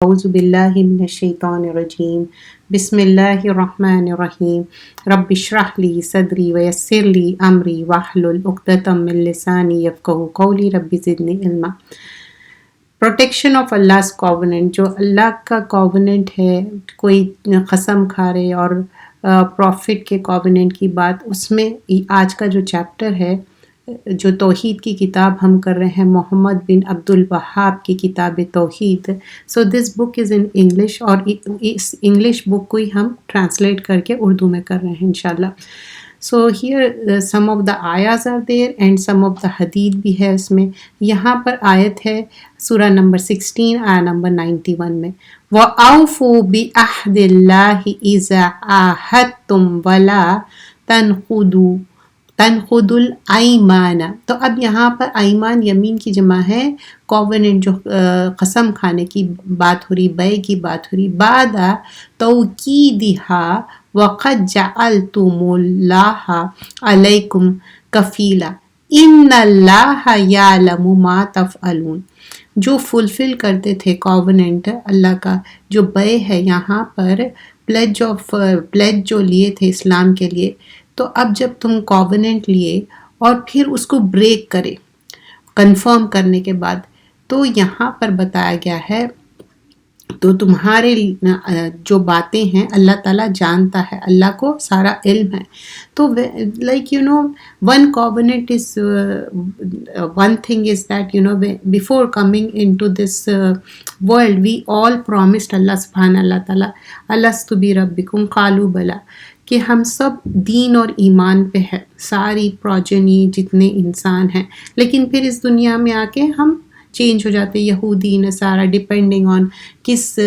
أعوذ بالله من الشيطان الرجيم بسم الله الرحمن الرحيم رب اشرح لي صدري ويسر لي أمري واحلل عقدة من لساني يفقهوا قولي رب زدني علما. پروٹیکشن آف اللہ کووننٹ، جو اللہ کا کووننٹ ہے، کوئی قسم کھا رہے اور پروفٹ کے کووننٹ کی بات، اس میں آج کا جو چیپٹر ہے، جو توحید کی کتاب ہم کر رہے ہیں، محمد بن عبد الوہاب کی کتاب توحید. سو دس بک از ان انگلش، اور اس انگلش بک کو ہی ہم ٹرانسلیٹ کر کے اردو میں کر رہے ہیں انشاءاللہ. So here some of the آیاز are there and some of the حدیث بھی ہے اس میں. یہاں پر آیت ہے سورہ نمبر 16 آیہ نمبر 91 میں، وَأَوْفُوا بِعَهْدِ اللَّهِ إِذَا عَاهَدتُّمْ وَلَا تنقضوا الایمان. تو اب یہاں پر ایمان یمین کی جمع ہے، کووننٹ جو قسم کھانے کی بات ہو رہی، بیع کی بات ہو رہی، بعد توکیدہا وقد جعلتم اللہ علیکم کفیلا ان اللہ یعلم ما تفعلون. جو فلفل کرتے تھے کووننٹ اللہ کا، جو بیع ہے یہاں پر پلیج جو لیے تھے اسلام کے لیے. تو اب جب تم کووننٹ لیے اور پھر اس کو بریک کرے کنفرم کرنے کے بعد، تو یہاں پر بتایا گیا ہے تو تمہارے جو باتیں ہیں اللہ تعالیٰ جانتا ہے، اللہ کو سارا علم ہے. تو like one covenant is one thing is that before coming into this world we all promised اللہ سبحانہ اللہ تعالیٰ الستُ بربکم قالوا بلی، کہ ہم سب دین اور ایمان پہ ہے، ساری پروجنی جتنے انسان ہیں. لیکن پھر اس دنیا میں آ کے ہم چینج ہو جاتے، یہودی نصارہ، ڈپینڈنگ آن کس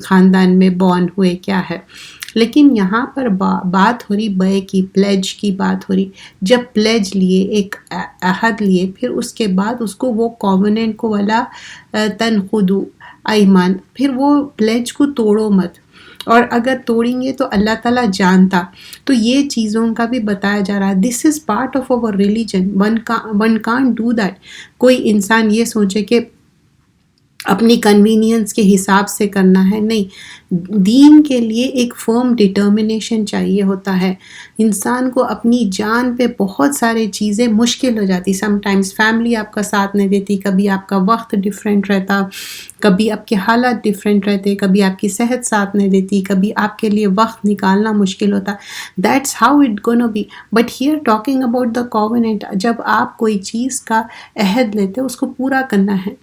خاندان میں بورن ہوئے کیا ہے. لیکن یہاں پر بات ہو رہی بیع کی، پلیج کی بات ہو رہی. جب پلیج لیے، ایک عہد لیے، پھر اس کے بعد اس کو وہ کووننٹ کو ولا تنقضوا ایمان، پھر وہ پلیج کو توڑو مت، اور اگر توڑیں گے تو اللہ تعالیٰ جانتا. تو یہ چیزوں کا بھی بتایا جا رہا ہے. This is part of our religion. One can't do that. کوئی انسان یہ سوچے کہ اپنی کنوینئنس کے حساب سے کرنا ہے، نہیں. دین کے لیے ایک فرم ڈٹرمنیشن چاہیے ہوتا ہے. انسان کو اپنی جان پہ بہت سارے چیزیں مشکل ہو جاتی. سم ٹائمز فیملی آپ کا ساتھ نہیں دیتی، کبھی آپ کا وقت ڈفرینٹ رہتا، کبھی آپ کے حالات ڈفرینٹ رہتے، کبھی آپ کی صحت ساتھ نہیں دیتی، کبھی آپ کے لیے وقت نکالنا مشکل ہوتا. That's how it gonna be. But here talking about the covenant, جب آپ کوئی چیز کا عہد لیتے اس کو پورا کرنا ہے.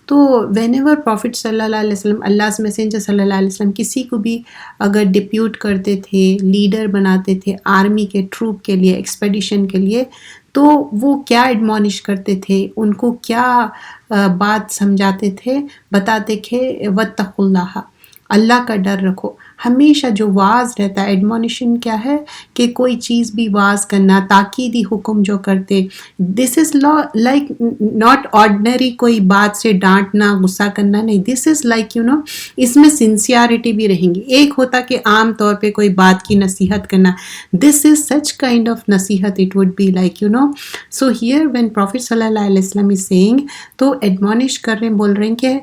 تو وین ایور پروفٹ صلی اللہ علیہ وسلم، اللہ میسنجر صلی اللہ علیہ وسلم، کسی کو بھی اگر ڈپیوٹ کرتے تھے، لیڈر بناتے تھے آرمی کے ٹروپ کے لیے، ایکسپیڈیشن کے لیے، تو وہ کیا ایڈمونش کرتے تھے، ان کو کیا بات سمجھاتے تھے، بتاتے کہ واتقوا اللہ، اللہ کا ڈر رکھو. ہمیشہ جو واز رہتا ہے، ایڈمونیشن کیا ہے کہ کوئی چیز بھی واز کرنا، تاکیدی حکم جو کرتے. دس از لائک ناٹ آرڈنری کوئی بات سے ڈانٹنا، غصہ کرنا، نہیں. دس از لائک اس میں سنسیئرٹی بھی رہیں گی. ایک ہوتا کہ عام طور پہ کوئی بات کی نصیحت کرنا، this is such kind of نصیحت it would be like so here when prophet صلی اللہ علیہ وسلم از سیئنگ، تو ایڈمونش کر رہے ہیں، بول رہے ہیں کہ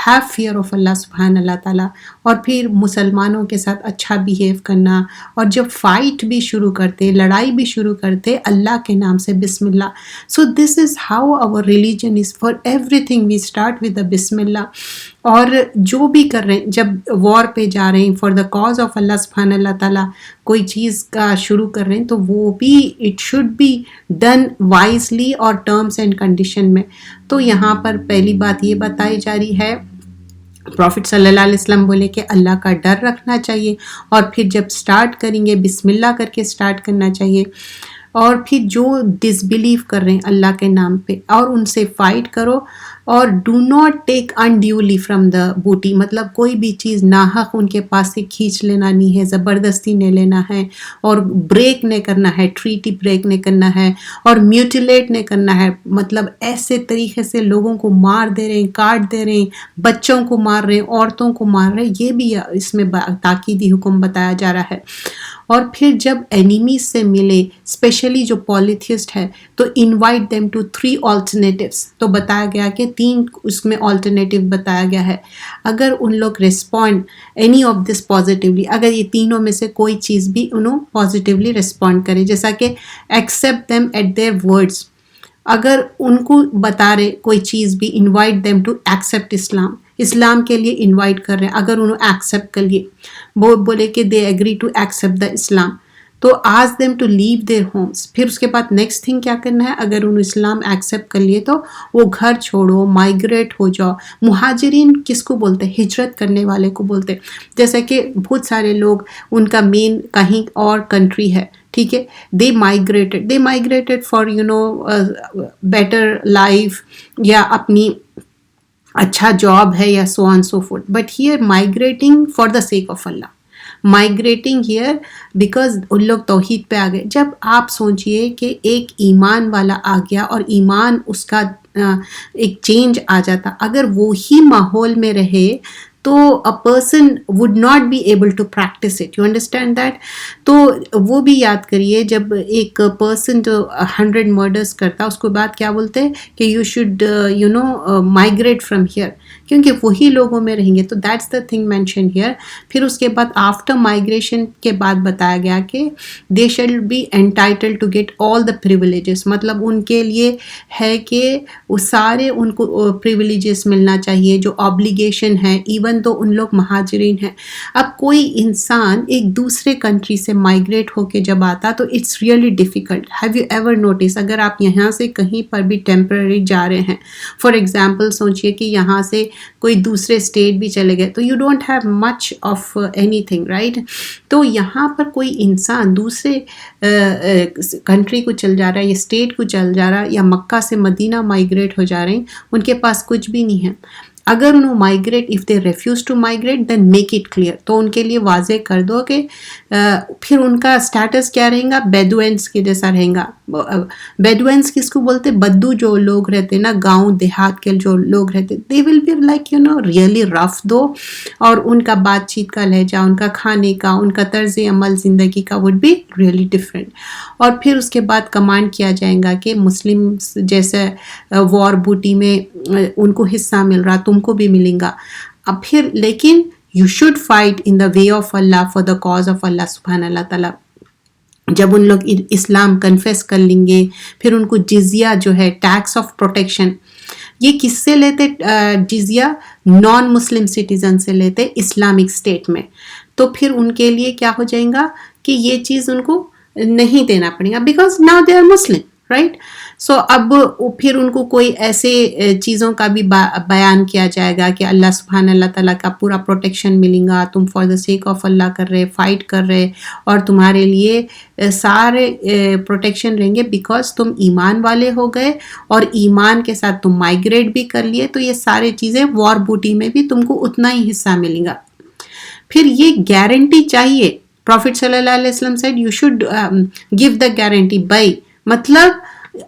ہیو فیئر آف اللہ سبحانہ اللہ تعالیٰ، اور پھر مسلمانوں کے ساتھ اچھا بیہیو کرنا. اور جب فائٹ بھی شروع کرتے، لڑائی بھی شروع کرتے، اللہ کے نام سے، بسم اللہ. So this is how our religion is. For everything we start with the بسم اللہ. اور جو بھی کر رہے ہیں، جب وار پہ جا رہے ہیں for the cause of Allah سبحانہ اللہ تعالیٰ، کوئی چیز کا شروع کر رہے ہیں، تو وہ بھی it should be done wisely اور ٹرمز اینڈ کنڈیشن میں. تو یہاں پر پہلی بات یہ بتائی جا رہی ہے، پروفٹ صلی اللہ علیہ وسلم بولے کہ اللہ کا ڈر رکھنا چاہیے، اور پھر جب سٹارٹ کریں گے بسم اللہ کر کے سٹارٹ کرنا چاہیے. اور پھر جو ڈس بلیو کر رہے ہیں اللہ کے نام پہ، اور ان سے فائٹ کرو. اور do not take unduly from the booty, مطلب کوئی بھی چیز ناحق ان کے پاس سے کھینچ لینا نہیں ہے، زبردستی نہیں لینا ہے، اور بریک نہیں کرنا ہے، ٹریٹی بریک نہیں کرنا ہے، اور میوٹیلیٹ نہیں کرنا ہے. مطلب ایسے طریقے سے لوگوں کو مار دے رہے ہیں، کاٹ دے رہے ہیں، بچوں کو مار رہے ہیں، عورتوں کو مار رہے ہیں. یہ بھی اس میں تاکیدی حکم بتایا جا رہا ہے. اور پھر جب اینیمیز سے ملے، اسپیشلی جو پالیتھیسٹ ہے، تو انوائٹ دیم ٹو 3 alternatives. تو بتایا گیا کہ تین اس میں آلٹرنیٹیو بتایا گیا ہے. اگر ان لوگ respond any of this positively, اگر یہ تینوں میں سے کوئی چیز بھی انہوں پازیٹیولی ریسپونڈ کرے، جیسا کہ accept them at their words, اگر ان کو بتا رہے کوئی چیز بھی، invite them to accept Islam کے لیے انوائٹ کر رہے ہیں، اگر انہوں ایکسیپٹ کر لیے، وہ بولے کہ they agree to accept the اسلام، تو ask them to leave their homes. پھر اس کے بعد نیکسٹ تھنگ کیا کرنا ہے، اگر انہوں اسلام ایکسیپٹ کر لیے تو وہ گھر چھوڑو، مائگریٹ ہو جاؤ. مہاجرین کس کو بولتے ہیں؟ ہجرت کرنے والے کو بولتے ہیں. جیسا کہ بہت سارے لوگ ان کا مین کہیں اور کنٹری ہے، ٹھیک ہے، they migrated for better life, یا اپنی اچھا جاب ہے، یا so on so forth. But here migrating for the sake of Allah, migrating here because ان لوگ توحید پہ آ گئے. جب آپ سوچئے کہ ایک ایمان والا آ گیا اور ایمان اس کا ایک چینج آ جاتا، اگر وہی ماحول میں رہے تو a person would not be able to practice it. You understand that? تو وہ بھی یاد کریے، جب ایک پرسن جو 100 مرڈرز کرتا، اس کو بعد کیا بولتے ہیں کہ you should migrate from here, کیونکہ وہی لوگوں میں رہیں گے. تو that's the thing mention here. پھر اس کے بعد آفٹر مائگریشن کے بعد بتایا گیا کہ they shall be entitled to get all the privileges, مطلب ان کے لیے ہے کہ وہ سارے ان کو پریویلیجز ملنا چاہیے جو آبلیگیشن ہے، ایون تو ان لوگ مہاجرین ہیں. اب کوئی انسان ایک دوسرے کنٹری سے مائگریٹ ہو کے جب آتا تو it's really difficult. Have you ever notice, اگر آپ یہاں سے کہیں پر بھی ٹیمپرری جا رہے ہیں، فار ایگزامپل سوچئے کہ یہاں سے کوئی دوسرے اسٹیٹ بھی چلے گئے، تو you don't have much of any thing, right. تو یہاں پر کوئی انسان دوسرے کنٹری کو چل جا رہا ہے، یا اسٹیٹ کو چل جا رہا ہے، یا مکہ سے مدینہ مائگریٹ ہو جا رہے ہیں، ان کے پاس کچھ بھی نہیں ہے. اگر انہوں migrate, if they refuse to migrate then make it clear, تو ان کے لیے واضح کر دو کہ پھر ان کا اسٹیٹس کیا رہیں گا، بیڈوینس کے جیسا رہیں گا. بیڈوینس کس کو بولتے؟ بدو جو لوگ رہتے نا، گاؤں دیہات کے جو لوگ رہتے، دے ول بی لائک ریئلی رف دو، اور ان کا بات چیت کا لہجہ، ان کا کھانے کا، ان کا طرز عمل زندگی کا وڈ بی ریئلی ڈفرینٹ. اور پھر اس کے بعد کمانڈ کیا جائے گا کہ مسلم جیسے وار بوٹی میں ان کو حصہ مل رہا، تم کو بھی ملیں گا. اب پھر لیکن you should fight in the way of Allah, for the cause of Allah سبحانہ اللہ تعالیٰ. جب ان لوگ اسلام کنفیس کر لیں گے، پھر ان کو جزیہ جو ہے، ٹیکس آف پروٹیکشن، یہ کس سے لیتے جزیہ؟ نان مسلم سٹیزن سے لیتے اسلامک اسٹیٹ میں. تو پھر ان کے لیے کیا ہو جائے گا کہ یہ چیز ان کو نہیں دینا پڑے گا، because now they are Muslim, right. So اب پھر ان کو کوئی ایسے چیزوں کا بھی بیان کیا جائے گا کہ اللہ سبحانہ اللہ تعالیٰ کا پورا پروٹیکشن ملیں گا، تم فار دا سیک آف اللہ کر رہے، فائٹ کر رہے، اور تمہارے لیے سارے پروٹیکشن رہیں گے بیکاز تم ایمان والے ہو گئے، اور ایمان کے ساتھ تم مائگریٹ بھی کر لیے، تو یہ سارے چیزیں وار بوٹی میں بھی تم کو اتنا ہی حصہ ملے گا. پھر یہ گارنٹی چاہیے. پروفٹ صلی اللہ علیہ وسلم said you should give the guarantee by، مطلب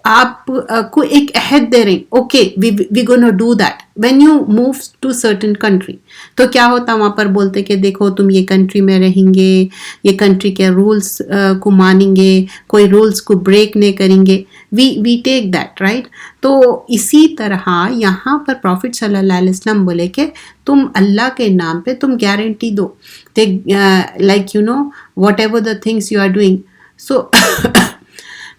آپ کو ایک عہد دے رہے ہیں، okay we gonna do that when you move to certain country. تو کیا ہوتا وہاں پر بولتے کہ دیکھو تم یہ کنٹری میں رہیں گے، یہ کنٹری کے رولس کو مانیں گے، کوئی رولس کو بریک نہیں کریں گے، وی ٹیک دیٹ، رائٹ. تو اسی طرح یہاں پر پروفٹ صلی اللہ علیہ وسلم بولے کہ تم اللہ کے نام پہ تم گارنٹی دو، like whatever the things you are doing. So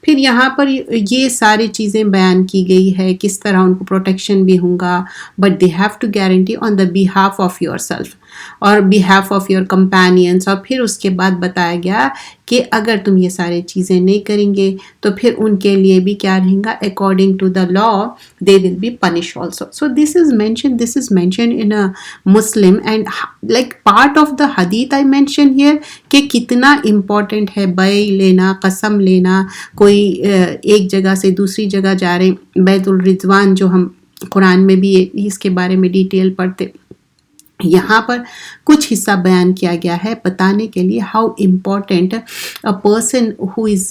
پھر یہاں پر یہ ساری چیزیں بیان کی گئی ہے، کس طرح ان کو پروٹیکشن بھی ہوگا، but they have to guarantee on the behalf of yourself اور بیہاف آف یور کمپینینس. اور پھر اس کے بعد بتایا گیا کہ اگر تم یہ سارے چیزیں نہیں کریں گے تو پھر ان کے لیے بھی کیا رہیں گا، according to the law they will be punish also. So this is mention in Muslim, and like part of the حدیث آئی مینشن ہیئر کہ کتنا امپورٹنٹ ہے بیع لینا، قسم لینا. کوئی ایک جگہ سے دوسری جگہ جا رہے ہیں، بیت الرضوان جو ہم قرآن میں بھی اس کے بارے میں ڈیٹیل پڑھتے، یہاں پر کچھ حصہ بیان کیا گیا ہے بتانے کے لیے how important a person who is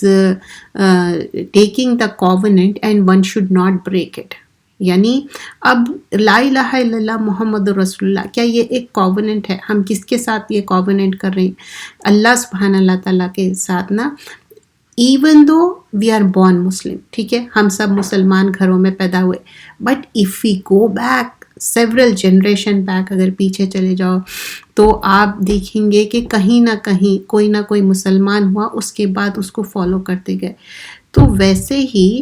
taking the covenant and one should not break it. یعنی اب لا الہ الا اللہ محمد رسول اللہ، کیا یہ ایک کووننٹ ہے؟ ہم کس کے ساتھ یہ کووننٹ کر رہے ہیں؟ اللہ سبحانہ اللہ تعالیٰ کے ساتھ نا. Even though we are born Muslim, ٹھیک ہے, ہم سب مسلمان گھروں میں پیدا ہوئے, but if we go back several generation back, اگر پیچھے چلے جاؤ تو آپ دیکھیں گے کہ کہیں نہ کہیں کوئی نہ کوئی مسلمان ہوا, اس کے بعد اس کو فالو کرتے گئے. تو ویسے ہی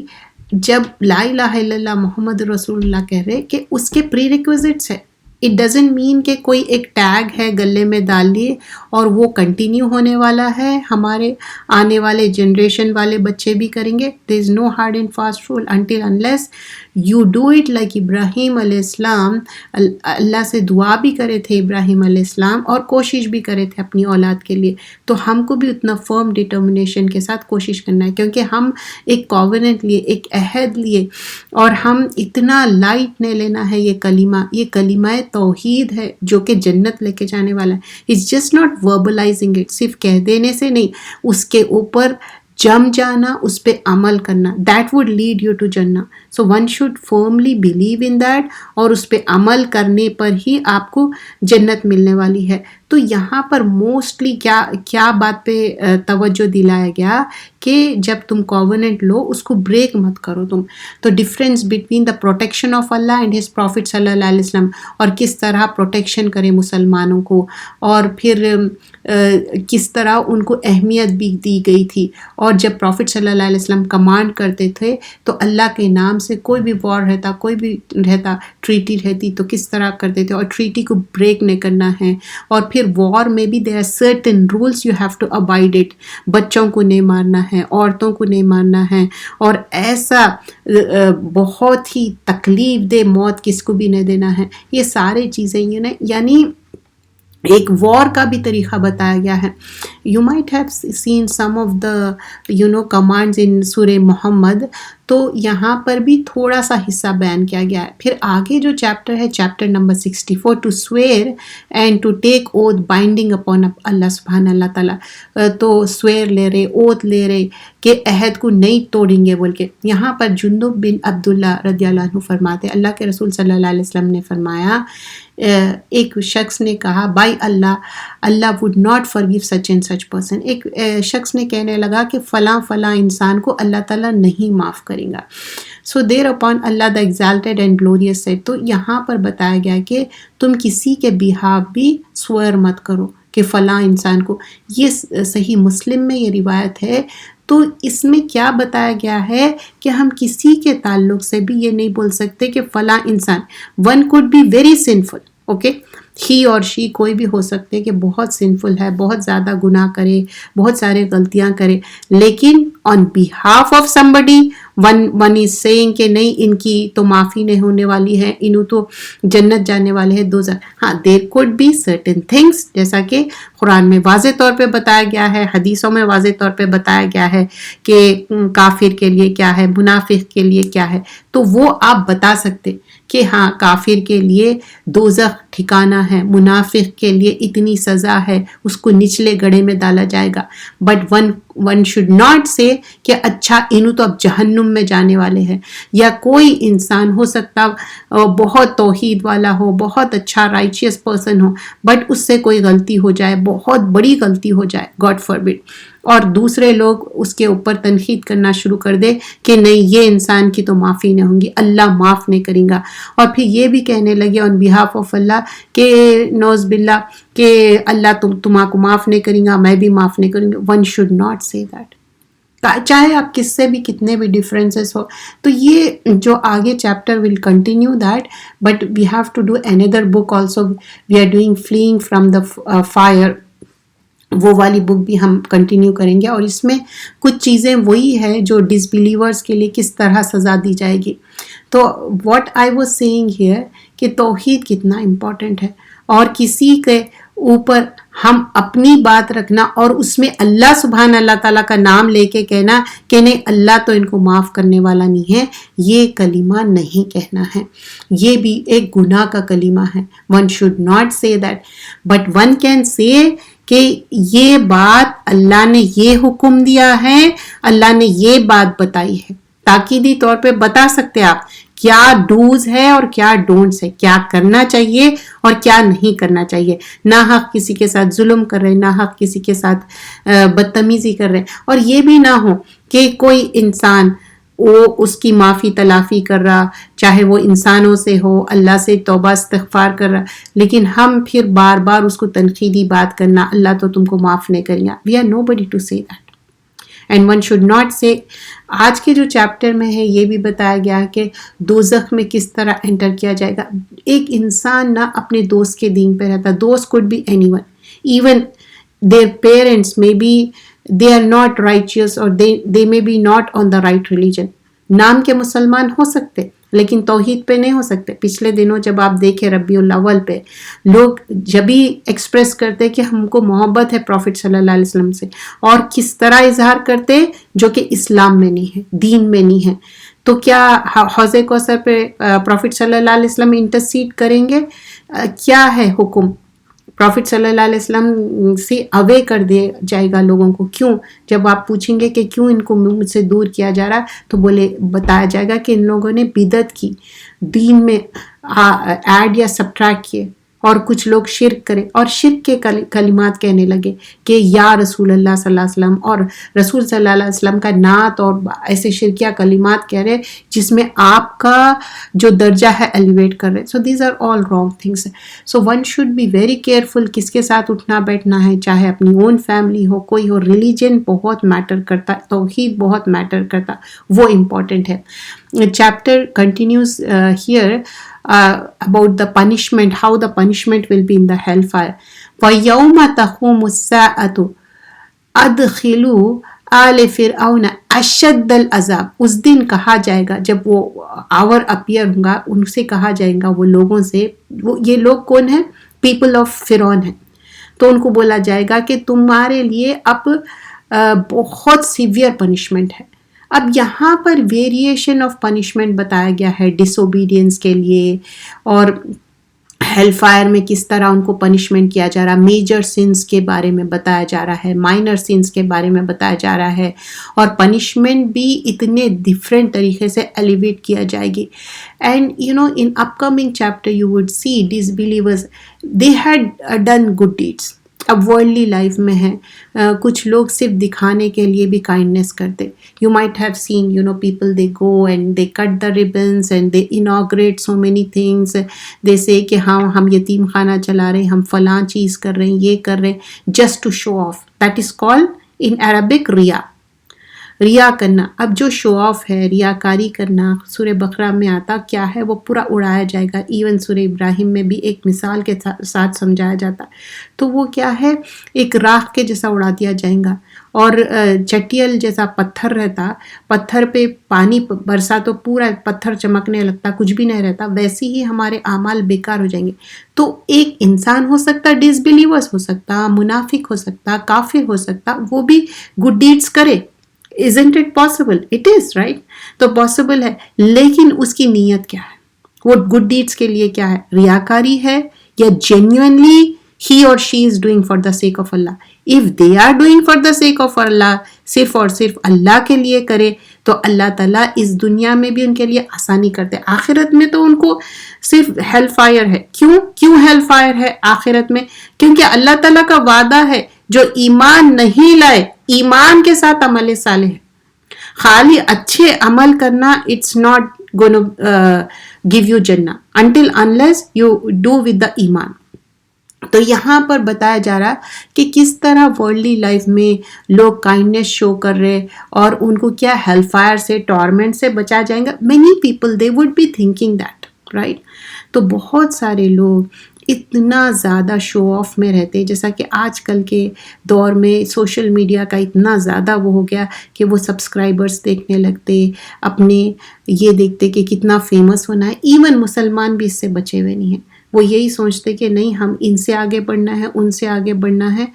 جب لا الہ الا اللہ محمد رسول اللہ کہہ رہے کہ اس کے پری ریکویزٹس ہے, اٹ ڈزنٹ مین کہ کوئی ایک ٹیگ ہے گلے میں ڈال لیے اور وہ کنٹینیو ہونے والا ہے, ہمارے آنے والے جنریشن والے بچے بھی کریں گے. There is no hard and fast rule until unless you do it like Ibrahim علیہ السلام. اللہ سے دعا بھی کرے تھے ابراہیم علیہ السلام اور کوشش بھی کرے تھے اپنی اولاد کے لیے, تو ہم کو بھی اتنا فرم ڈٹرمنیشن کے ساتھ کوشش کرنا ہے, کیونکہ ہم ایک کووننٹ لیے, ایک عہد لیے, اور ہم اتنا لائٹ نہیں لینا ہے. یہ کلمہ توحید ہے جو کہ جنت لے کے جانے والا ہے. اٹس جسٹ ناٹ وربلائزنگ اٹ, صرف کہہ دینے سے نہیں, اس کے اوپر جم جانا, اس پہ عمل کرنا, that would lead you to جنہ. So one should firmly believe in that, اور اس پہ عمل کرنے پر ہی آپ کو جنت ملنے والی ہے. تو یہاں پر موسٹلی کیا بات پہ توجہ دلایا گیا کہ جب تم کووننٹ لو اس کو بریک مت کرو تم. تو difference between the protection of Allah and his prophet صلی اللہ علیہ وسلم, اور کس طرح پروٹیکشن کرے مسلمانوں کو, اور پھر کس طرح ان کو اہمیت بھی دی گئی تھی. اور جب پروفٹ صلی اللہ علیہ وسلم کمانڈ کرتے تھے تو اللہ کے نام سے کوئی بھی وار رہتا, کوئی بھی رہتا, ٹریٹی رہتی, تو کس طرح کرتے تھے, اور ٹریٹی کو بریک نہیں کرنا ہے. اور پھر وار میں بھی there are certain rules you have to abide it. بچوں کو نہیں مارنا ہے, عورتوں کو نہیں مارنا ہے, اور ایسا بہت ہی تکلیف دہ موت کس کو بھی نہیں دینا ہے. یہ سارے چیزیں یعنی ایک وار کا بھی طریقہ بتایا گیا ہے. You might have seen some of the commands in سورہ محمد, تو یہاں پر بھی تھوڑا سا حصہ بیان کیا گیا ہے. پھر آگے جو چیپٹر ہے, chapter number 64, to swear and to take oath binding upon Allah سبحانہ اللہ تعالیٰ. تو سویئر لے رہے, اوتھ لے رہے کہ عہد کو نہیں توڑیں گے بول کے. یہاں پر جندب بن عبداللہ رضی اللہ عنہ فرماتے, اللہ کے رسول صلی اللہ علیہ وسلم نے فرمایا, ایک شخص نے کہا by Allah would not forgive such and such person. ایک شخص نے کہنے لگا کہ فلاں انسان کو اللہ تعالیٰ نہیں معاف کرے گا. So there upon Allah the exalted and glorious said. تو یہاں پر بتایا گیا کہ تم کسی کے بہاف بھی سوئر مت کرو کہ فلاں انسان کو. یہ صحیح مسلم میں یہ روایت ہے. تو اس میں کیا بتایا گیا ہے کہ ہم کسی کے تعلق سے بھی یہ نہیں بول سکتے کہ فلاں انسان. One could be very sinful, okay, he اور شی کوئی بھی ہو سکتے کہ بہت سنفل ہے, بہت زیادہ گناہ کرے, بہت سارے غلطیاں کرے, لیکن on behalf of somebody one is saying کہ نہیں, ان کی تو معافی نہیں ہونے والی ہے, انہوں تو جنت جانے والے ہیں دوزخ. ہاں, there could be certain things, جیسا کہ قرآن میں واضح طور پہ بتایا گیا ہے, حدیثوں میں واضح طور پہ بتایا گیا ہے کہ کافر کے لیے کیا ہے, منافق کے لیے کیا ہے. تو وہ آپ بتا سکتے کہ ہاں کافر کے لیے دوزخ ٹھکانہ ہے, منافق کے لیے اتنی سزا ہے, اس کو نچلے گڑھے میں ڈالا جائے گا. بٹ ون شوڈ ناٹ سے کہ اچھا انہوں تو اب جہنم میں جانے والے ہیں. یا کوئی انسان ہو سکتا بہت توحید والا ہو, بہت اچھا رائچیس پرسن ہو, بٹ اس سے کوئی غلطی ہو جائے, بہت بڑی غلطی ہو جائے, گاڈ فاربڈ, اور دوسرے لوگ اس کے اوپر تنقید کرنا شروع کر دے کہ نہیں یہ انسان کی تو معافی نہیں ہوں گی, اللہ معاف نہیں کریں گا. اور پھر یہ بھی کہنے لگے آن بیہاف آف اللہ کہ نوز باللہ کہ اللہ تمہارا کو معاف نہیں کریں گا, میں بھی معاف نہیں کروں گی. ون شوڈ ناٹ سے دیٹ, چاہے آپ کس سے بھی کتنے بھی ڈفرینسز ہو. تو یہ جو آگے chapter will continue that, but we have to do اندر book also. We are doing fleeing from the fire, وہ والی بک بھی ہم کنٹینیو کریں گے. اور اس میں کچھ چیزیں وہی ہے جو ڈس بلیورس کے لیے کس طرح سزا دی جائے گی. تو what I was saying here کہ توحید کتنا امپورٹنٹ ہے, اور کسی کے اوپر ہم اپنی بات رکھنا اور اس میں اللہ سبحان اللہ تعالیٰ کا نام لے کے کہنا کہ نہیں اللہ تو ان کو معاف کرنے والا نہیں ہے, یہ کلمہ نہیں کہنا ہے. یہ بھی ایک گناہ کا کلمہ ہے. ون شوڈ ناٹ سے that, but one can say کہ یہ بات اللہ نے یہ حکم دیا ہے, اللہ نے یہ بات بتائی ہے. تاکیدی طور پہ بتا سکتے آپ کیا ڈوز ہے اور کیا ڈونٹس ہے, کیا کرنا چاہیے اور کیا نہیں کرنا چاہیے. نہ حق کسی کے ساتھ ظلم کر رہے, نہ حق کسی کے ساتھ بدتمیزی کر رہے, اور یہ بھی نہ ہو کہ کوئی انسان وہ اس کی معافی تلافی کر رہا, چاہے وہ انسانوں سے ہو, اللہ سے توبہ استغفار کر رہا, لیکن ہم پھر بار بار اس کو تنقیدی بات کرنا, اللہ تو تم کو معاف نہیں کرے گا. We are nobody to say that, and one should not say. آج کے جو چیپٹر میں ہے یہ بھی بتایا گیا کہ دوزخ میں کس طرح انٹر کیا جائے گا. ایک انسان نہ اپنے دوست کے دین پہ رہتا, دوست could be anyone, even their parents may be they are not righteous or they may be not on the right religion. نام کے مسلمان ہو سکتے لیکن توحید پہ نہیں ہو سکتے. پچھلے دنوں جب آپ دیکھیں ربیع الاول پہ لوگ جب ہی ایکسپریس کرتے کہ ہم کو محبت ہے پروفٹ صلی اللہ علیہ وسلم سے, اور کس طرح اظہار کرتے جو کہ اسلام میں نہیں ہے, دین میں نہیں ہے. تو کیا حوض کوثر پہ پروفٹ صلی اللہ علیہ وسلم انٹرسیڈ کریں گے؟ کیا ہے حکم؟ پروفٹ صلی اللہ علیہ وسلم سے اوے کر دیا جائے گا لوگوں کو. کیوں؟ جب آپ پوچھیں گے کہ کیوں ان کو مجھ سے دور کیا جا رہا, تو بتایا جائے گا کہ ان لوگوں نے بدعت کی, دین میں ایڈ یا سبٹریکٹ کیے, اور کچھ لوگ شرک کرے اور شرک کے کلمات کہنے لگے کہ یا رسول اللہ صلی اللہ علیہ وسلم, اور رسول صلی اللہ علیہ وسلم کا نعت اور ایسے شرکیہ کلمات کہہ رہے جس میں آپ کا جو درجہ ہے ایلیویٹ کر رہے. So these are all wrong things. So one should be very careful کس کے ساتھ اٹھنا بیٹھنا ہے, چاہے اپنی اون فیملی ہو, کوئی ہو. ریلیجن بہت میٹر کرتا, توحید بہت میٹر کرتا, وہ امپورٹنٹ ہے. Chapter continues here about the punishment, how the punishment will be in the hellfire. وَيَوْمَ تَقُومُ السَّاعَةُ أَدْخِلُوا آلَ فِرْعَوْنَ أَشَدَّ الْعَذَابِ. اس دن کہا جائے گا, جب وہ آور اپیئر ہوں گا, ان سے کہا جائے گا وہ لوگوں سے, یہ لوگ کون ہیں؟ پیپل آف فرعون ہیں. تو ان کو بولا جائے گا کہ تمہارے لیے اب بہت سیویئر پنشمنٹ ہے. اب یہاں پر ویریشن آف پنشمنٹ بتایا گیا ہے ڈس اوبیڈینس کے لیے, اور ہیل فائر میں کس طرح ان کو پنشمنٹ کیا جا رہا, میجر سنس کے بارے میں بتایا جا رہا ہے, مائنر سنس کے بارے میں بتایا جا رہا ہے, اور پنشمنٹ بھی اتنے ڈفرینٹ طریقے سے ایلیویٹ کیا جائے گی. And you know in upcoming chapter you would see disbelievers they had done good deeds. اب ورلڈلی لائف میں ہے, کچھ لوگ صرف دکھانے کے لیے بھی کائنڈنیس کرتے. You might have seen you know people they go and they cut the ribbons and they inaugurate so many things. They say کہ ہاں ہم یتیم خانہ چلا رہے ہیں, ہم فلاں چیز کر رہے ہیں, یہ کر رہے ہیں, just to show off. That is called in Arabic ریا, ریا کرنا. اب جو شو آف ہے, ریا کاری کرنا, سورہ بقرہ میں آتا کیا ہے وہ پورا اڑایا جائے گا. ایون سورہ ابراہیم میں بھی ایک مثال کے ساتھ سمجھایا جاتا. تو وہ کیا ہے, ایک راکھ کے جیسا اڑا دیا جائے گا, اور چٹیل جیسا پتھر رہتا, پتھر پہ پانی برسا تو پورا پتھر چمکنے لگتا, کچھ بھی نہیں رہتا. ویسے ہی ہمارے اعمال بیکار ہو جائیں گے. تو ایک انسان ہو سکتا, ڈس بلیورس ہو سکتا, منافق ہو سکتا, کافر ہو سکتا, وہ بھی گڈ ڈیڈس کرے. Isn't it possible? It is, right? تو possible ہے, لیکن اس کی نیت کیا ہے, وہ گڈ ڈیڈس کے لیے کیا ہے, ریاکاری ہے یا genuinely he or she is doing for the sake of Allah. If they are doing for the sake of Allah, صرف اور صرف اللہ کے لیے کرے, تو اللہ تعالیٰ اس دنیا میں بھی ان کے لیے آسانی کرتے. آخرت میں تو ان کو صرف ہیل فائر ہے. کیوں ہیل فائر ہے آخرت میں؟ کیونکہ اللہ تعالیٰ کا وعدہ ہے جو ایمان نہیں لائے, ایمان کے ساتھ عمل صالح ہے. خالی اچھے عمل کرنا it's not gonna give you جنہ until unless you do with the ایمان. تو یہاں پر بتایا جا رہا کہ کس طرح ورلڈلی لائف میں لوگ کائنڈنیس شو کر رہے, اور ان کو کیا ہیل فائر سے, ٹورمنٹ سے بچا جائیں گا. Many people they would be thinking that, right. تو بہت سارے لوگ اتنا زیادہ شو آف میں رہتے, جیسا کہ آج کل کے دور میں سوشل میڈیا کا اتنا زیادہ وہ ہو گیا کہ وہ سبسکرائبرز دیکھنے لگتے, اپنے یہ دیکھتے کہ کتنا فیمس ہونا ہے. ایون مسلمان بھی اس سے بچے ہوئے نہیں ہیں. وہ یہی سوچتے کہ نہیں ہم ان سے آگے بڑھنا ہے, ان سے آگے بڑھنا ہے,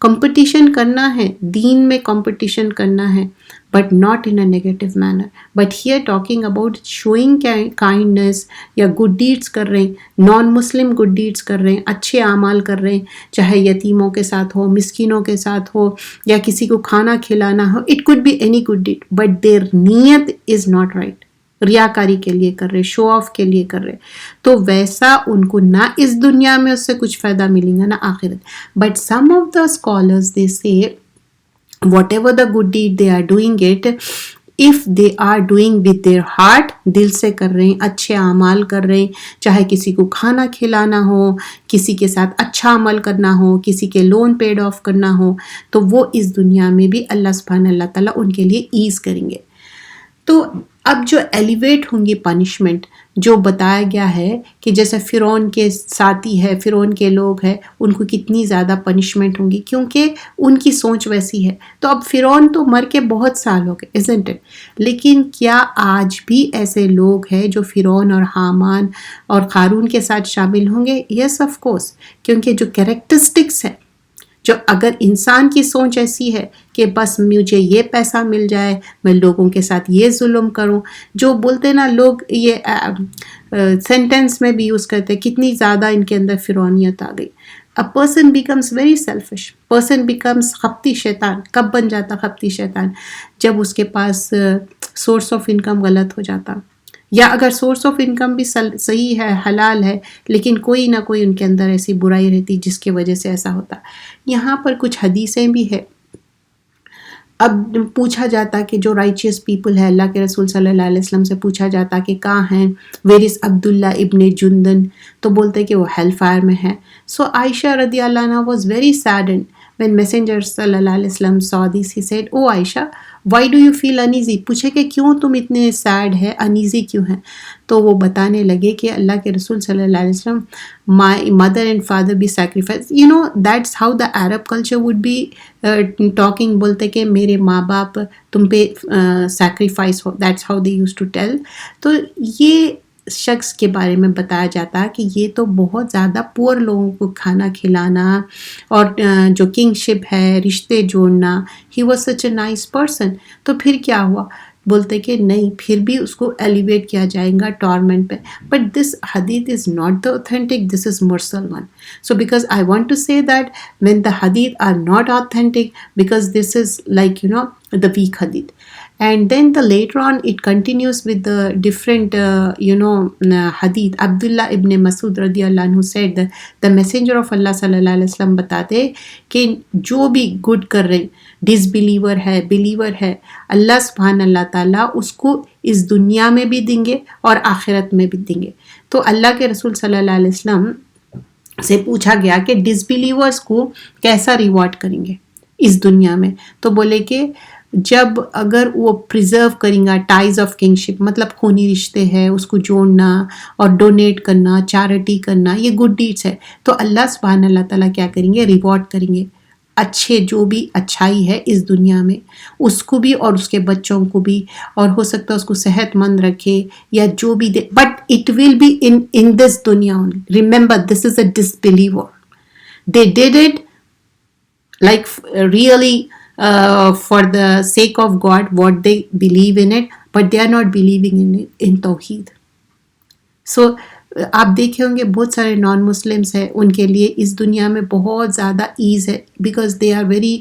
کمپٹیشن کرنا ہے, دین میں کمپٹیشن کرنا ہے, but not in a negative manner. But here talking about showing kindness یا good deeds کر رہے ہیں, نان مسلم good deeds کر رہے ہیں, اچھے اعمال کر رہے ہیں, چاہے یتیموں کے ساتھ ہو, مسکینوں کے ساتھ ہو, یا کسی کو کھانا کھلانا ہو. It could be any good deed, but their نیت is not right. ریاکاری کے لیے کر رہے, شو آف کے لیے کر رہے, تو ویسا ان کو نہ اس دنیا میں اس سے کچھ فائدہ ملے گا نہ آخرت. But some of the scholars they say whatever the good deed they are doing it, if they are doing with their heart, دل سے کر رہے ہیں, اچھے اعمال کر رہے ہیں, چاہے کسی کو کھانا کھلانا ہو, کسی کے ساتھ اچھا عمل کرنا ہو, کسی کے لون پیڈ آف کرنا ہو, تو وہ اس دنیا میں بھی اللہ سبحانہ اللہ تعالیٰ ان کے لیے ایز کریں گے. تو اب جو ایلیویٹ ہوں گی پنشمنٹ, جو بتایا گیا ہے کہ جیسے فرعون کے ساتھی ہے, فرعون کے لوگ ہیں, ان کو کتنی زیادہ پنشمنٹ ہوں گی کیونکہ ان کی سوچ ویسی ہے. تو اب فرعون تو مر کے بہت سال ہو گئے, isn't it؟ لیکن کیا آج بھی ایسے لوگ ہیں جو فرعون اور حامان اور قارون کے ساتھ شامل ہوں گے؟ یس آف کورس, کیونکہ جو کیریکٹرسٹکس ہیں, جو اگر انسان کی سوچ ایسی ہے کہ بس مجھے یہ پیسہ مل جائے, میں لوگوں کے ساتھ یہ ظلم کروں, جو بولتے نا لوگ یہ سینٹینس میں بھی یوز کرتے, کتنی زیادہ ان کے اندر فرعونیت آ گئی. A person becomes very selfish, person becomes خپتی شیطان. کب بن جاتا خپتی شیطان؟ جب اس کے پاس سورس آف انکم غلط ہو جاتا, یا اگر سورس آف انکم بھی صحیح ہے, حلال ہے, لیکن کوئی نہ کوئی ان کے اندر ایسی برائی رہتی جس کی وجہ سے ایسا ہوتا. یہاں پر کچھ حدیثیں بھی ہے. اب پوچھا جاتا کہ جو رائچیس پیپل ہے, اللہ کے رسول صلی اللہ علیہ وسلم سے پوچھا جاتا کہ کہاں ہیں, ویر از عبداللہ ابن جندن, تو بولتے کہ وہ ہیل فائر میں ہے. سو عائشہ رضی اللہ عنہ واز ویری سیڈنڈ when messenger صلی اللہ علیہ وسلم saw this, he said, oh Aisha, why do you feel uneasy؟ پوچھے کہ کیوں تم اتنے سیڈ ہے, انیزی کیوں ہیں؟ تو وہ بتانے لگے کہ اللہ کے رسول صلی اللہ علیہ وسلم, my mother and father be sacrificed. You know, that's how the Arab culture would be talking. بولتے کہ میرے ماں باپ تم پہ sacrifice who, that's how they used to tell. تو یہ شخص کے بارے میں بتایا جاتا کہ یہ تو بہت زیادہ پور لوگوں کو کھانا کھلانا اور جو کنگ شپ ہے, رشتے جوڑنا, he was such a nice person. تو پھر کیا ہوا؟ بولتے کہ نہیں, پھر بھی اس کو ایلیویٹ کیا جائے گا ٹورمنٹ پہ. بٹ دس حدیث is not the authentic, this is mursal one. So because I want to say that when the hadith are not authentic, because this is like, you know, the weak hadith. And then the later on it continues with the different hadith. Abdullah ibn Masud رضی اللہ عنہ said that the messenger of Allah صلی اللہ علیہ وسلم بتاتے کہ جو بھی گڈ کر رہے, ڈس بلیور ہے, بلیور ہے, اللہ سبحانہ اللہ تعالیٰ اس کو اس دنیا میں بھی دیں گے اور آخرت میں بھی دیں گے. تو اللہ کے رسول صلی اللہ علیہ وسلم سے پوچھا گیا کہ ڈس بلیورس کو کیسا ریوارڈ کریں گے اس دنیا میں؟ تو بولے کہ جب اگر وہ پریزرو کریں گا ٹائز آف کنگشپ, مطلب خونی رشتے ہیں اس کو جوڑنا اور ڈونیٹ کرنا, چیریٹی کرنا, یہ گڈ ڈیڈس ہے, تو اللہ سبحانہ اللہ تعالیٰ کیا کریں گے؟ ریوارڈ کریں گے. اچھے جو بھی اچھائی ہے اس دنیا میں اس کو بھی اور اس کے بچوں کو بھی, اور ہو سکتا ہے اس کو صحت مند رکھے یا جو بھی دے, but it will be in this دنیا only. Remember this is a disbeliever, they did it like really for the sake of God, what they believe in it, but they are not believing in Tawheed. So آپ دیکھے ہوں گے بہت سارے non Muslims ہیں, ان کے لیے اس دنیا میں بہت زیادہ ایز ہے, because they are very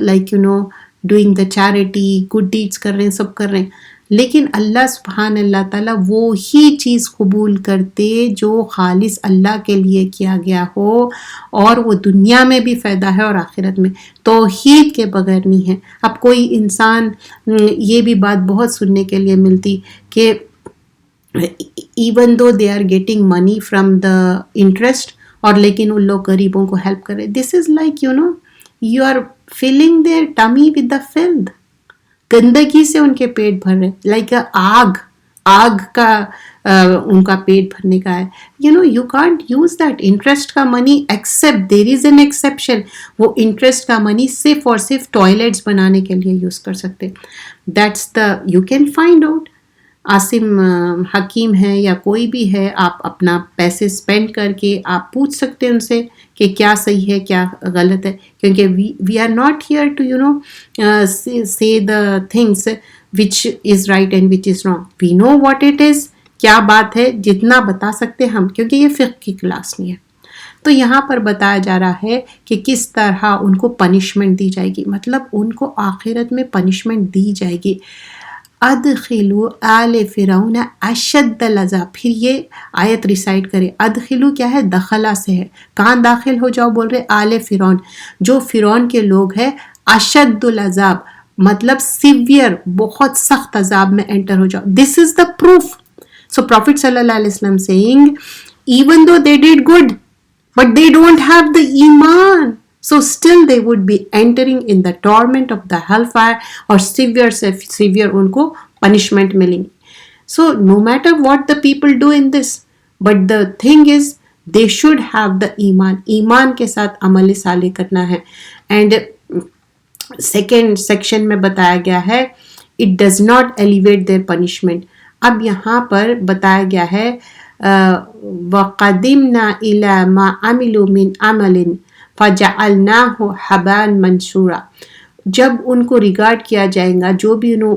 like you know doing the charity, good deeds کر رہے ہیں, سب کر رہے ہیں. لیکن اللہ سبحان اللہ تعالیٰ وہی چیز قبول کرتے جو خالص اللہ کے لیے کیا گیا ہو, اور وہ دنیا میں بھی فائدہ ہے اور آخرت میں. توحید کے بغیر نہیں ہے. اب کوئی انسان, یہ بھی بات بہت سننے کے لیے ملتی کہ even though they are getting money from the interest, اور لیکن ان لوگ غریبوں کو ہیلپ کرے. This is like you know you are filling their tummy with the filth. گندگی سے ان کے پیٹ بھر رہے, لائک آگ کا ان کا پیٹ بھرنے کا ہے. you can't use that interest کا منی, except there is an exception. وہ انٹرسٹ کا منی صرف اور صرف ٹوائلٹس بنانے کے لیے یوز کر سکتے. that's the you can find out. Asim حکیم ہے یا کوئی بھی ہے, آپ اپنا پیسے اسپینڈ کر کے آپ پوچھ سکتے ہیں ان سے کہ کیا صحیح ہے کیا غلط ہے, کیونکہ we are not here to say the things which is right and which is wrong. we know what it is, کیا بات ہے, جتنا بتا سکتے ہم, کیونکہ یہ فقہ کی کلاس نہیں ہے. تو یہاں پر بتایا جا رہا ہے کہ کس طرح ان کو پنشمنٹ دی جائے گی, مطلب ان کو آخرت میں پنشمنٹ دی جائے گی. ادخلوا آل فرعون اشد العذاب. پھر یہ آیت ریسائٹ کرے. ادخلو کیا ہے؟ دخلا سے ہے. کہاں داخل ہو جاؤ بول رہے؟ آل فرعون، جو فرعون کے لوگ ہیں. اشد العذاب مطلب سیویئر، بہت سخت عذاب میں انٹر ہو جاؤ. دس از دا پروف. سو پروفٹ صلی اللہ علیہ وسلم saying even though they did good but they don't have the iman, so still they would be entering in the torment of the hellfire اور severe ان کو punishment ملیں گی. So no matter what the people do in this, but the thing is they should have the iman. ایمان کے ساتھ عمل صالح کرنا ہے. And سیکنڈ سیکشن میں بتایا گیا ہے it does not elevate their punishment. اب یہاں پر بتایا گیا ہے وَقَدِمْنَا إِلَى مَا عَمِلُوا مِنْ عَمَلٍ فَجَعَلْنَاهُ حَبَاءً مَنْثُورًا. جب ان کو ریگارڈ کیا جائے گا جو بھی انہوں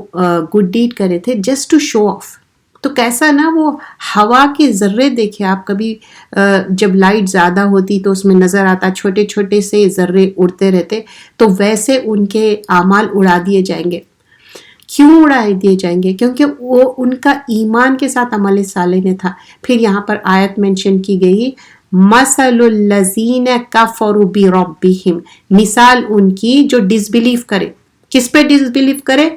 گڈ ڈیڈ کرے تھے جسٹ ٹو شو آف. تو کیسا نا وہ ہوا کے ذرے دیکھے آپ کبھی، جب لائٹ زیادہ ہوتی تو اس میں نظر آتا چھوٹے چھوٹے سے ذرے اڑتے رہتے، تو ویسے ان کے اعمال اڑا دیے جائیں گے. کیوں اڑائے دیے جائیں گے؟ کیونکہ وہ ان کا ایمان کے ساتھ عمل صالح نے تھا. پھر یہاں پر آیت مینشن کی گئی مثل الذین کفروا بربہم، مثال ان کی جو ڈس بلیف کرے. کس پہ ڈس بلیف کرے؟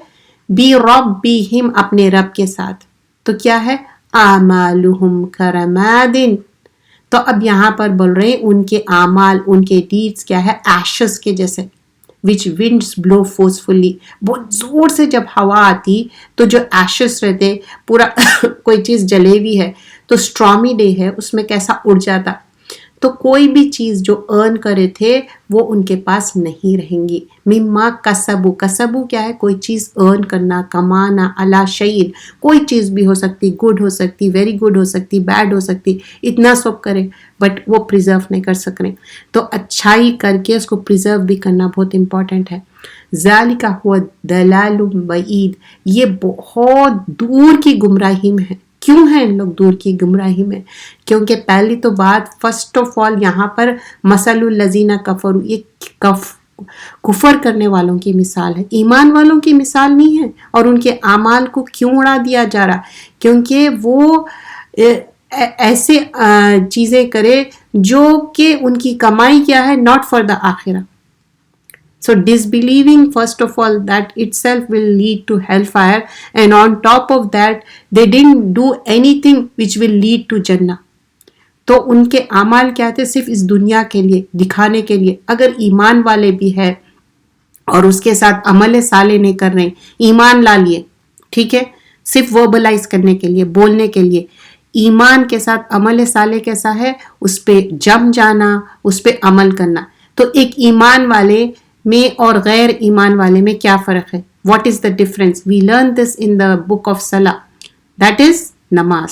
بربہم، اپنے رب کے ساتھ. تو کیا ہے؟ اعمالہم کرماد. تو اب یہاں پر بول رہے ہیں ان کے اعمال، ان کے ڈیڈز کیا ہے؟ ایشز کے جیسے. which winds blow forcefully. بہت زور سے جب ہوا آتی تو جو ایشز رہتے، پورا کوئی چیز جلے ہوئی ہے تو اسٹرامی ڈے ہے اس میں کیسا اڑ جاتا. تو کوئی بھی چیز جو ارن کرے تھے وہ ان کے پاس نہیں رہیں گی. مما کسبو، کسبو کیا ہے؟ کوئی چیز ارن کرنا، کمانا. علی شیء، کوئی چیز بھی ہو سکتی، گڈ ہو سکتی، ویری گڈ ہو سکتی، بیڈ ہو سکتی. اتنا سب کرے بٹ وہ پریزرو نہیں کر سک رہے. تو اچھائی کر کے اس کو پریزرو بھی کرنا بہت امپورٹنٹ ہے. ذالک هو ضلال بعید، یہ بہت دور کی گمراہی میں ہے. کیوں ہیں ان لوگ دور کی گمراہی میں؟ کیونکہ پہلی تو بات فرسٹ آف آل یہاں پر مثل الذین کفروا، یہ کفر کرنے والوں کی مثال ہے، ایمان والوں کی مثال نہیں ہے. اور ان کے اعمال کو کیوں اڑا دیا جا رہا؟ کیونکہ وہ ایسے چیزیں کرے جو کہ ان کی کمائی کیا ہے؟ not for the آخرہ. So disbelieving first of all that itself will lead to hellfire, and on top of that they didn't do anything which will lead to Jannah. تو ان کے اعمال کیا تھے؟ صرف اس دنیا کے لیے دکھانے کے لیے. اگر ایمان والے بھی ہے اور اس کے ساتھ عمل صالح نہیں کر رہے، ایمان لا لیے ٹھیک ہے، صرف وربلائز کرنے کے لیے، بولنے کے لیے. ایمان کے ساتھ عمل صالح کیسا ہے؟ اس پہ جم جانا، اس پہ عمل کرنا. تو ایک ایمان والے میں اور غیر ایمان والے میں کیا فرق ہے؟ What is the difference? We learn this in the book of صلاح، دیٹ از نماز.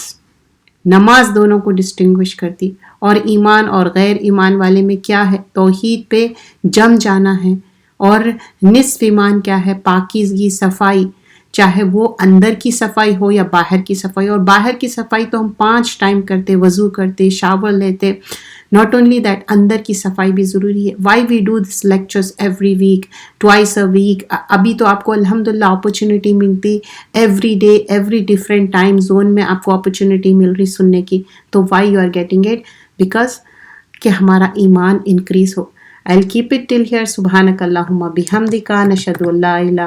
نماز دونوں کو ڈسٹنگوش کرتی. اور ایمان اور غیر ایمان والے میں کیا ہے؟ توحید پہ جم جانا ہے. اور نصف ایمان کیا ہے؟ پاکیزگی، صفائی، چاہے وہ اندر کی صفائی ہو یا باہر کی صفائی. اور باہر کی صفائی تو ہم 5 ٹائم کرتے، وضو کرتے، شاور لیتے. Not only that, اندر کی صفائی بھی ضروری ہے. Why we do this lectures every week, twice a week. ابھی تو آپ کو الحمدللہ اپرچونٹی ملتی every day, every different time zone میں آپ کو اپرچونٹی مل رہی سننے کی. تو why you are getting it? Because کہ ہمارا ایمان increase who. I'll keep it till here. سبحانک اللہم بحمدک، نشہد ان لا الہ